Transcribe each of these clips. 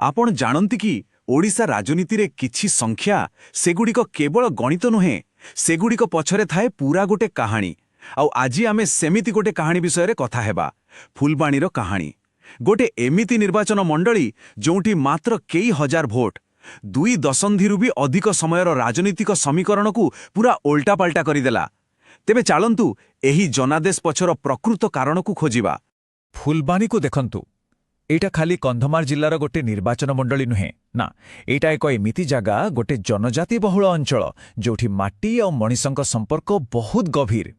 आपण जानती कि ओडिशा राजनीति रे किछि संख्या सेगुड़िक केवल गणित नुहे सेगुड़िक पछरे थाए पूरा गोटे कहानी। आउ आजी आमे सेमिति गोटे कहानी विषय रे कथा हेबा फुलबाणीर कहानी। गोटे एमिति निर्वाचन मंडली जोंठी मात्र कई हजार भोट 2 दशंधिरु भी अधिक समयर राजनीतिक समीकरण को पूरा ओल्टापाल्टा करिदेला। तेबे चालंतु एही जनादेश पछर प्रकृत कारण को खोजिबा। फुलबाणी को देखंतु, एटा खाली कंधमाल जिल्लार गोटे निर्वाचन मंडली नुहे ना, एटा एक एमिति जगह गोटे जनजाति बहुल अंचल जोठी माटी और मनीषंक संपर्क बहुत गभीर।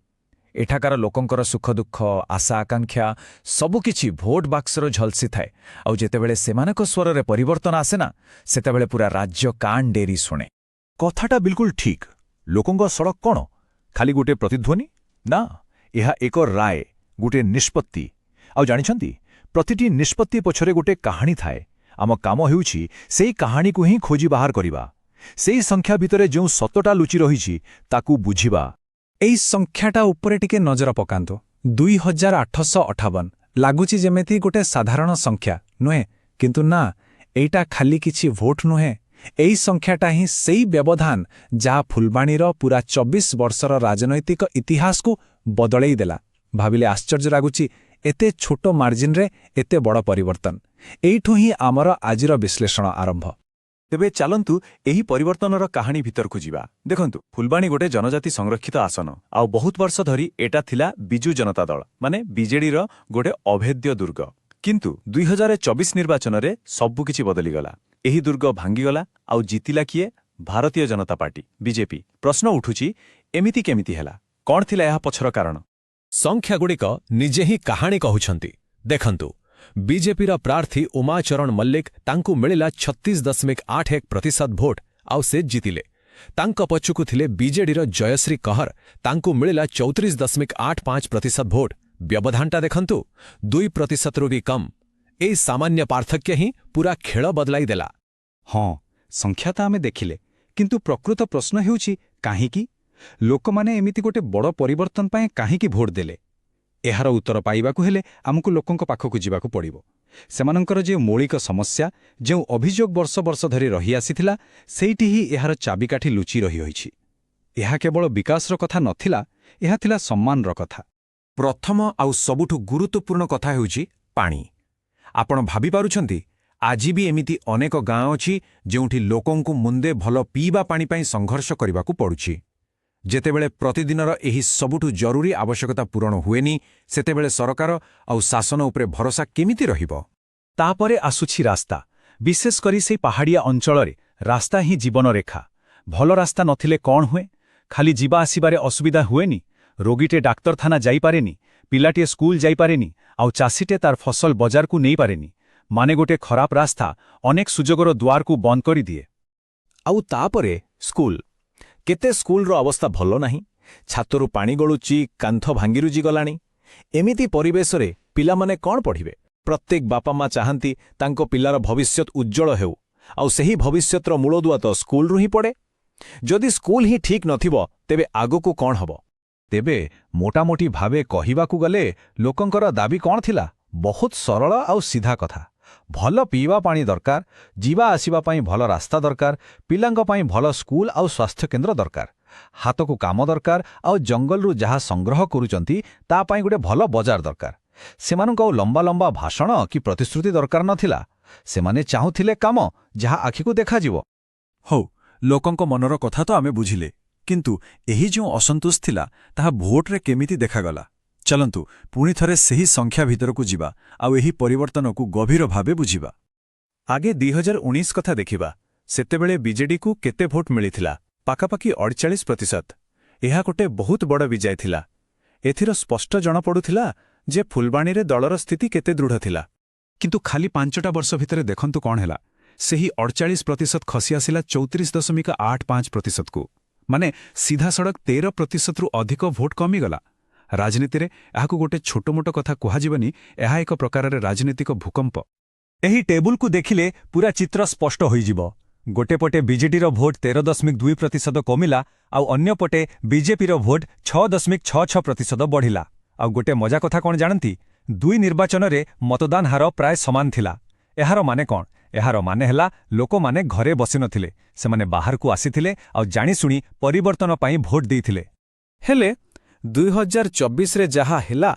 एठाकार लोकंकर सुख दुख आशा आकांक्षा सबुकिछि भोट बाक्सर झलसी थाए। आउ जेतेबेले सेमानक स्वररे परिवर्तन आसे ना, सेतेबेले पूरा राज्य कान डेरी शुणे। कथाटा बिल्कुल ठीक। लोकंक सड़क कौन खाली गोटे प्रतिध्वनि ना, यह एक राय, गोटे निष्पत्ति। आउ जानिछंती प्रतिटी निष्पत्ति पछरे गोटे कहानी थाए। आम काम हेउछि सेई कहानी को ही खोजी बाहर करिबा। सेई संख्या भितरे जो सतटा लुचि रहिछि ताकू बुझिबा। एई संख्याटा उपरे टिके नजर पकांतो। 2858 लागुची जेमेति गोटे साधारण संख्या नुहे, किंतु ना, एइटा खाली किछि भोट नुहे। एई संख्याटा ही सेई व्यवधान जहा फुलबाणीर पूरा 24 वर्षर राजनैतिक इतिहास को बदलई देला। भाविले आश्चर्य लागुची एते छोटो मार्जिन रे एते बड़ परिवर्तन। एइठु ही आमर आजिर विश्लेषण आरंभ। तेबे चालंतु एही परिवर्तनर कहानी भीतर को जिबा। देखंतु फुलबाणी गोटे जनजाति संरक्षित आसन आउ बहुत वर्ष धरी एटा थिला बिजु जनता दल माने बीजेडी रो गोटे अभेद्य दुर्ग। किंतु 2024 निर्वाचन रे सबु किछि बदली गला। एही दुर्ग भांगी गला आउ जितिला किए भारतीय जनता पार्टी बीजेपी। प्रश्न उठुछि एमिति केमिति हेला, कोन थिला एहा पछर कारण? संख्यागुड़िक निजे ही कहानी कहउछंती। देखंतु बीजेपीर प्रार्थी उमाचरण मल्लिक तांकु मिलिला 36.81% भोट आउ से जितिले। तांक पछुकु थिले बीजेडीर जयश्री कहर, तांकु मिलिला 34.85% भोट। व्यवधानटा देखंतु 2% रु भी कम। ए सामान्य पार्थक्य ही पूरा खेल बदलाई देला। हाँ, संख्या तो आमे देखिले, किंतु प्रकृत प्रश्न हेउछि काहीकि लोक माने एमिति गोटे बड़ परिवर्तन पाए काहीकि भोट देले। एहार उत्तर पाइबाकु हेले आमकु लोकंक पाखकु जिबाकु पड़िबो। सेमानंकर जे मौलिक समस्या जे अभियोग वर्ष वर्ष धरि रही आसीथिला सेइठी ही एहार चाबिकाठी लुचि रही होइछि। एहा केवल विकासर कथा नथिला, एहा थिला सम्मानर कथा। प्रथम आउ सबुठु गुरुत्वपूर्ण कथा हेउछि पानी। आपण भाबी पारुछंती आजि भी एमिति अनेक गाँ अछि जेउठी लोकंकु मुंदे भल पीबा पानी पई संघर्ष करिबाकु पडुछि। जेतेबेले प्रतिदिनर एही सबुठु जरूरी आवश्यकता पूरण हुएनी, सेतेबेले सरकार आउ शासन उपरे भरोसा केमिति रहिबो? तापरे आसुछि रास्ता। विशेष करी से पहाड़िया अंचल रास्ता ही जीवन रेखा। भल रास्ता नथिले कौन हुए? खाली जीवा आसिबारे असुविधा हुएनी, रोगीटे डाक्तरखाना जाई पारेनी, पिलाटे स्कूल जाई पारेनी, आउ चाषीटे तार फसल बजार को नहीं पारेनी। माने गोटे खराब रास्ता अनेक सुजोगर द्वार को बंद करी दिए। आउ तापरे स्कूल, केते स्कूलर अवस्था भलो नाही। छातरु पानी गळुची, कांथ भांगिरुजी गलाणी। एमिति परिवेशरे पिलामाने कोन पढ़िबे? प्रत्येक बापा मा चाहंती तांको पिलार भविष्यत उज्जवल हेउ, आउ सेही भविष्यतर मूलदुआ तो स्कूल रु ही पड़े। जदि स्कूल ही ठीक नथिबो तेबे आगो कोन हबो? तेबे मोटामोटी भावे कहिबाकु गले लोकंकर दाबी कौन थिला? बहुत सरल आउ सीधा कथा। भल पीवा पानी दरकार, जीवा आसिबा पाई भल रास्ता दरकार, पिलांग पाई भल स्कूल आउ स्वास्थ्य केंद्र दरकार, हाथ को काम दरकार, आउ जंगल रु जहा संग्रह करूचंती ता पाई गोटे भल बजार दरकार। सेमानंक आउ लंबा लंबा भाषण कि प्रतिश्रुति दरकार नथिला। सेमाने चाहुथिले काम जहा आखि को देखा जीवो। हौ, लोकंक मनर कथा तो आमे बुझिले, किंतु एही जो असंतोष थिला ताहा भोट रे केमिति देखागला। चलंतु पुणी थरे सेही संख्या भीतर को जिबा आउ एही परिवर्तन को गभीर भावे बुझिबा। आगे 2019 कथा देखिबा। सेतेबेले बीजेडी को केते भोट मिलिथिला? पाखापाखि 48%। एहा गोटे बहुत बड़ विजय थिला। एथिर स्पष्ट जण पडुथिला जे फुलबाणी रे दलर स्थिति केते दृढ़ थिला। किंतु खाली 5टा वर्ष भितरे देखंतु कोन हेला, सेही 48% खसी आसिला 34.85% को। माने सीधा सड़क 13% रु अधिक भोट कमी गला। राजनीति रे एहाकु गोटे छोटो मोटो कथा कुहाजिबनी, एहा एक प्रकार राजनीतिक भूकंप। एही टेबुल को देखिले पूरा चित्र स्पष्ट होइजिबो। गोटे पटे बीजेडी रो भोट 13.2% कमिला, आउ अन्य पटे बीजेपी रो भोट 6.66% बढ़िला। आउ गोटे मजा कथा कोन जानती, दुई निर्वाचन रे मतदान हार प्राय समान थिला। एहार माने कोन? ଏହାର ମାନେ ହେଲା ଲୋକମାନେ ଘରେ ବସିନଥିଲେ, ସେମାନେ ବାହାରକୁ ଆସିଥିଲେ ଆଉ ଜାଣିଶୁଣି ପରିବର୍ତ୍ତନ ପାଇଁ ଭୋଟ ଦେଇଥିଲେ। ହେଲେ 2024ରେ ଯାହା ହେଲା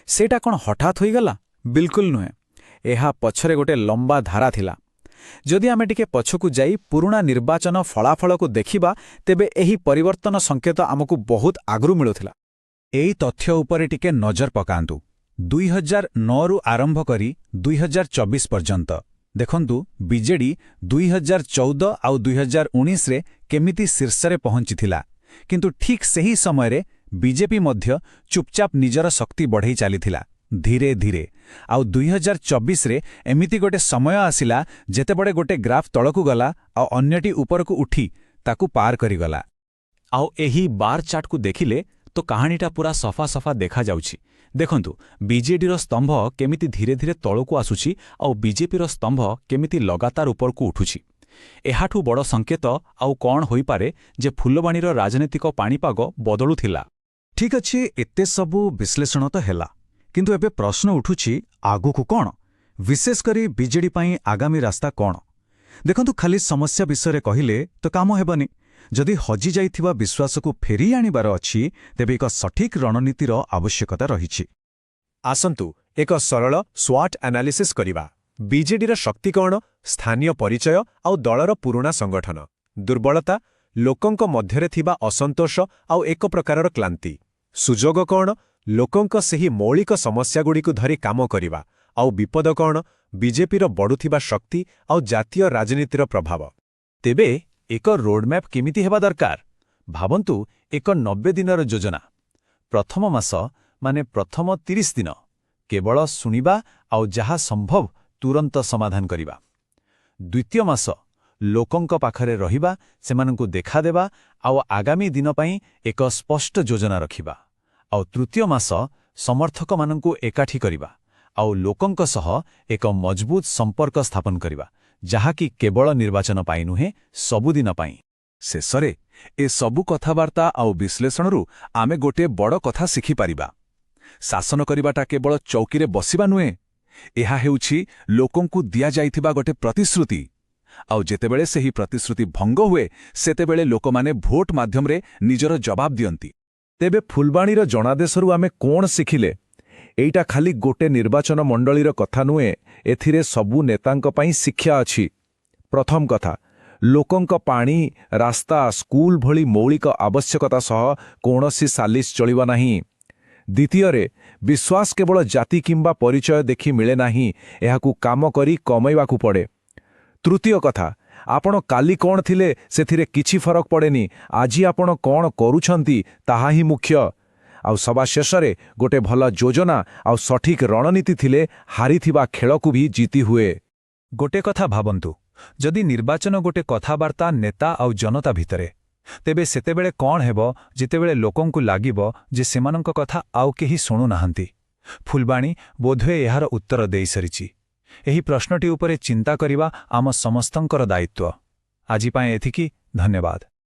ସେଇଟା କ'ଣ ହଠାତ୍ ହୋଇଗଲା? ବିଲକୁଲ ନୁହେଁ। ଏହା ପଛରେ ଗୋଟେ ଲମ୍ବା ଧାରା ଥିଲା। ଯଦି ଆମେ ଟିକେ ପଛକୁ ଯାଇ ପୁରୁଣା ନିର୍ବାଚନ ଫଳାଫଳକୁ ଦେଖିବା, ତେବେ ଏହି ପରିବର୍ତ୍ତନ ସଂକେତ ଆମକୁ ବହୁତ ଆଗରୁ ମିଳୁଥିଲା। ଏଇ ତଥ୍ୟ ଉପରେ ଟିକେ ନଜର ପକାନ୍ତୁ। 2009ରୁ ଆରମ୍ଭ କରି 2024 ପର୍ଯ୍ୟନ୍ତ ଦେଖନ୍ତୁ ବିଜେଡି 2014 ଆଉ 2019ରେ କେମିତି ଶୀର୍ଷରେ ପହଞ୍ଚିଥିଲା, କିନ୍ତୁ ଠିକ୍ ସେହି ସମୟରେ ବିଜେପି ମଧ୍ୟ ଚୁପଚାପ ନିଜର ଶକ୍ତି ବଢ଼େଇ ଚାଲିଥିଲା ଧୀରେ ଧୀରେ। ଆଉ 2024ରେ ଏମିତି ଗୋଟେ ସମୟ ଆସିଲା ଯେତେବେଳେ ଗୋଟେ ଗ୍ରାଫ୍ ତଳକୁ ଗଲା ଆଉ ଅନ୍ୟଟି ଉପରକୁ ଉଠି ତାକୁ ପାର କରିଗଲା। ଆଉ ଏହି ବାର୍ ଚାର୍ଟକୁ ଦେଖିଲେ ତ କାହାଣୀଟା ପୁରା ସଫା ସଫା ଦେଖାଯାଉଛି। ଦେଖନ୍ତୁ ବିଜେଡିର ସ୍ତମ୍ଭ କେମିତି ଧୀରେ ଧୀରେ ତଳକୁ ଆସୁଛି ଆଉ ବିଜେପିର ସ୍ତମ୍ଭ କେମିତି ଲଗାତାର ଉପରକୁ ଉଠୁଛି। ଏହାଠୁ ବଡ଼ ସଂକେତ ଆଉ କ'ଣ ହୋଇପାରେ ଯେ ଫୁଲବାଣୀର ରାଜନୈତିକ ପାଣିପାଗ ବଦଳୁଥିଲା। ଠିକ୍ ଅଛି, ଏତେ ସବୁ ବିଶ୍ଳେଷଣ ତ ହେଲା, କିନ୍ତୁ ଏବେ ପ୍ରଶ୍ନ ଉଠୁଛି ଆଗକୁ କ'ଣ, ବିଶେଷ କରି ବିଜେଡି ପାଇଁ ଆଗାମୀ ରାସ୍ତା କ'ଣ? ଦେଖନ୍ତୁ, ଖାଲି ସମସ୍ୟା ବିଷୟରେ କହିଲେ ତ କାମ ହେବନି। ଯଦି ହଜିଯାଇଥିବା ବିଶ୍ୱାସକୁ ଫେରି ଆଣିବାର ଅଛି, ତେବେ ଏକ ସଠିକ୍ ରଣନୀତିର ଆବଶ୍ୟକତା ରହିଛି। ଆସନ୍ତୁ ଏକ ସରଳ ସ୍ୱାଟ୍ ଆନାଲିସିସ୍ କରିବା। ବିଜେଡିର ଶକ୍ତି କ'ଣ? ସ୍ଥାନୀୟ ପରିଚୟ ଆଉ ଦଳର ପୁରୁଣା ସଂଗଠନ। ଦୁର୍ବଳତା? ଲୋକଙ୍କ ମଧ୍ୟରେ ଥିବା ଅସନ୍ତୋଷ ଆଉ ଏକ ପ୍ରକାରର କ୍ଲାନ୍ତି। ସୁଯୋଗ କ'ଣ? ଲୋକଙ୍କ ସେହି ମୌଳିକ ସମସ୍ୟାଗୁଡ଼ିକୁ ଧରି କାମ କରିବା। ଆଉ ବିପଦ କ'ଣ? ବିଜେପିର ବଢ଼ୁଥିବା ଶକ୍ତି ଆଉ ଜାତୀୟ ରାଜନୀତିର ପ୍ରଭାବ। ତେବେ ଏକ ରୋଡମ୍ୟାପ୍ କେମିତି ହେବା ଦରକାର? ଭାବନ୍ତୁ, ଏକ 90 ଦିନର ଯୋଜନା। ପ୍ରଥମ ମାସ ମାନେ ପ୍ରଥମ 30 ଦିନ କେବଳ ଶୁଣିବା ଆଉ ଯାହା ସମ୍ଭବ ତୁରନ୍ତ ସମାଧାନ କରିବା। ଦ୍ୱିତୀୟ ମାସ ଲୋକଙ୍କ ପାଖରେ ରହିବା, ସେମାନଙ୍କୁ ଦେଖାଦେବା ଆଉ ଆଗାମୀ ଦିନ ପାଇଁ ଏକ ସ୍ପଷ୍ଟ ଯୋଜନା ରଖିବା। ଆଉ ତୃତୀୟ ମାସ ସମର୍ଥକମାନଙ୍କୁ ଏକାଠି କରିବା ଆଉ ଲୋକଙ୍କ ସହ ଏକ ମଜବୁତ ସମ୍ପର୍କ ସ୍ଥାପନ କରିବା, ଯାହାକି କେବଳ ନିର୍ବାଚନ ପାଇଁ ନୁହେଁ, ସବୁଦିନ ପାଇଁ। ଶେଷରେ ଏ ସବୁ କଥାବାର୍ତ୍ତା ଆଉ ବିଶ୍ଳେଷଣରୁ ଆମେ ଗୋଟିଏ ବଡ଼ କଥା ଶିଖିପାରିବା। ଶାସନ କରିବାଟା କେବଳ ଚୌକିରେ ବସିବା ନୁହେଁ, ଏହା ହେଉଛି ଲୋକଙ୍କୁ ଦିଆଯାଇଥିବା ଗୋଟେ ପ୍ରତିଶ୍ରୁତି। ଆଉ ଯେତେବେଳେ ସେହି ପ୍ରତିଶ୍ରୁତି ଭଙ୍ଗ ହୁଏ, ସେତେବେଳେ ଲୋକମାନେ ଭୋଟ ମାଧ୍ୟମରେ ନିଜର ଜବାବ ଦିଅନ୍ତି। ତେବେ ଫୁଲବାଣୀର ଜଣାଦେଶରୁ ଆମେ କ'ଣ ଶିଖିଲେ? ଏଇଟା ଖାଲି ଗୋଟେ ନିର୍ବାଚନ ମଣ୍ଡଳୀର କଥା ନୁହେଁ, ଏଥିରେ ସବୁ ନେତାଙ୍କ ପାଇଁ ଶିକ୍ଷା ଅଛି। ପ୍ରଥମ କଥା, ଲୋକଙ୍କ ପାଣି, ରାସ୍ତା, ସ୍କୁଲ ଭଳି ମୌଳିକ ଆବଶ୍ୟକତା ସହ କୌଣସି ସାଲିସ ଚଳିବ ନାହିଁ। ଦ୍ୱିତୀୟରେ, ବିଶ୍ୱାସ କେବଳ ଜାତି କିମ୍ବା ପରିଚୟ ଦେଖି ମିଳେ ନାହିଁ, ଏହାକୁ କାମ କରି କମାଇବାକୁ ପଡ଼େ। ତୃତୀୟ କଥା, ଆପଣ କାଲି କ'ଣ ଥିଲେ ସେଥିରେ କିଛି ଫରକ ପଡ଼େନି, ଆଜି ଆପଣ କ'ଣ କରୁଛନ୍ତି ତାହା ହିଁ ମୁଖ୍ୟ। ଆଉ ସବା ଶେଷରେ ଗୋଟେ ଭଲ ଯୋଜନା ଆଉ ସଠିକ୍ ରଣନୀତି ଥିଲେ ହାରିଥିବା ଖେଳକୁ ବି ଜିତି ହୁଏ। ଗୋଟେ କଥା ଭାବନ୍ତୁ, ଯଦି ନିର୍ବାଚନ ଗୋଟେ କଥାବାର୍ତ୍ତା ନେତା ଆଉ ଜନତା ଭିତରେ, ତେବେ ସେତେବେଳେ କ'ଣ ହେବ ଯେତେବେଳେ ଲୋକଙ୍କୁ ଲାଗିବ ଯେ ସେମାନଙ୍କ କଥା ଆଉ କେହି ଶୁଣୁନାହାନ୍ତି? ଫୁଲବାଣୀ ବୋଧହୁଏ ଏହାର ଉତ୍ତର ଦେଇସାରିଛି। ଏହି ପ୍ରଶ୍ନଟି ଉପରେ ଚିନ୍ତା କରିବା ଆମ ସମସ୍ତଙ୍କର ଦାୟିତ୍ୱ। ଆଜି ପାଇଁ ଏତିକି, ଧନ୍ୟବାଦ।